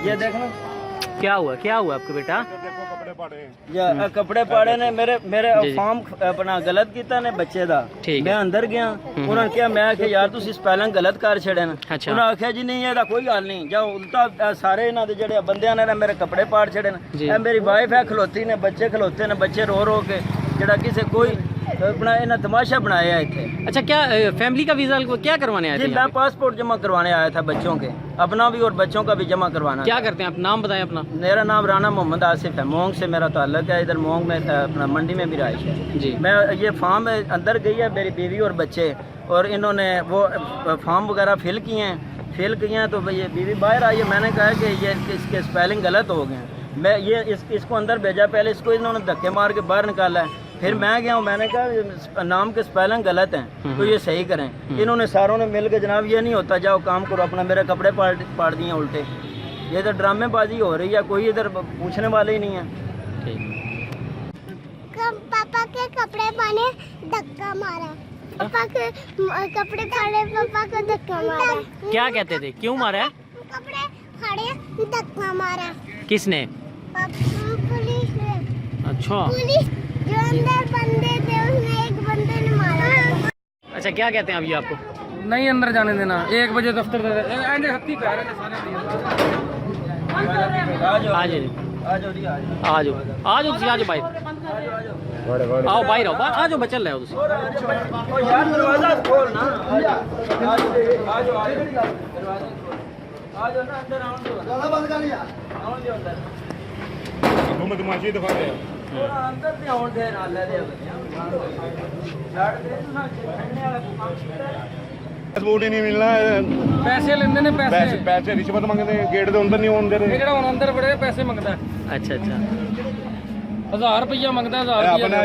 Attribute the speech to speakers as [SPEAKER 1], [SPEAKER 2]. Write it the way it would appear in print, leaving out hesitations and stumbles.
[SPEAKER 1] ये देखना
[SPEAKER 2] क्या हुआ आपके बेटा?
[SPEAKER 1] ये कपड़े पाड़े ने मेरे फॉर्म अपना गलत किया ने बच्चे दा। मैं अंदर गया, उन्होंने क्या मैं आख्या यार तुम स्पेलिंग गलत कर छड़े ना।
[SPEAKER 2] अच्छा।
[SPEAKER 1] उन्होंने आख्या जी नहीं एदा कोई गल नहीं, जाओ उल्टा सारे इन्हां दे जेड़े बंदियां ने मेरे कपड़े पाड़ छड़े ने। मेरी वाइफ है खलोती ने, बच्चे खलोते ने, बच्चे रो रो के जेड़ा किसे कोई अपना इन्हें तमाशा बनाया इतने।
[SPEAKER 2] अच्छा, क्या फैमिली का वीजा क्या करवाने आए थे?
[SPEAKER 1] मैं पासपोर्ट जमा करवाने आया था बच्चों के, अपना भी और बच्चों का भी जमा करवाना।
[SPEAKER 2] क्या करते हैं आप? नाम बताएं अपना।
[SPEAKER 1] मेरा नाम राना मोहम्मद आसिफ है, मोंग से मेरा ताल्लुक है। इधर मोंग में अपना मंडी में भी रहाइश है जी। मैं ये फार्म अंदर गई है मेरी बीवी और बच्चे, और इन्होंने वो फॉर्म वगैरह फिल किए हैं तो ये बीवी बाहर आई है। मैंने कहा कि ये इसके स्पेलिंग गलत हो गए हैं। मैं ये इसको अंदर भेजा, पहले इसको इन्होंने धक्के मार के बाहर निकाला है। फिर मैं गया हूँ, मैंने कहा नाम के स्पेलिंग गलत हैं तो ये सही करें। इन्होंने सारों ने मिल के जनाब ये नहीं होता, जाओ काम करो अपना, मेरे कपड़े पाड़ दिए उल्टे। ये तो ड्रामेबाजी हो रही है, कोई इधर पूछने वाले ही नहीं है।
[SPEAKER 3] पापा के कपड़े पाने धक्का मारा, पापा के कपड़े फाड़े, पापा को धक्का मारा।
[SPEAKER 2] क्या कहते थे? क्यों मारा है?
[SPEAKER 3] कपड़े फाड़े धक्का मारा।
[SPEAKER 2] किसने?
[SPEAKER 3] पुलिस ने।
[SPEAKER 2] अच्छा,
[SPEAKER 3] पुलिस जो अंदर बंदे थे उसने एक बंदे ने मारा।
[SPEAKER 2] अच्छा, क्या कहते हैं अभी आपको?
[SPEAKER 4] नहीं अंदर जाने देना, 1 बजे दफ्तर दे
[SPEAKER 2] आ जाओ भाई, आओ बाहर आ जाओ, बचल रहे हो
[SPEAKER 1] यार दरवाजा खोल ना। आज ना अंदर आओ, ज्यादा बंद कर लिया, आओ जी अंदर।
[SPEAKER 5] तुम तमाशे दिखा रहे हो
[SPEAKER 1] अंदर से आओ दे ना ले दे लड़ दे ना खेलने वाला काम।
[SPEAKER 5] पासपोर्ट ही नहीं मिलना,
[SPEAKER 4] पैसे लेंदे ने,
[SPEAKER 5] पैसे रिश्वत मंगते हैं, गेट ਦੇ ਅੰਦਰ ਨਹੀਂ ਆਉਣ ਦੇ
[SPEAKER 4] ਇਹ ਜਿਹੜਾ ਹੁਣ ਅੰਦਰ ਬੜੇ ਪੈਸੇ ਮੰਗਦਾ।
[SPEAKER 2] अच्छा,
[SPEAKER 4] 1000 ਰੁਪਇਆ ਮੰਗਦਾ, 1000 ਰੁਪਇਆ।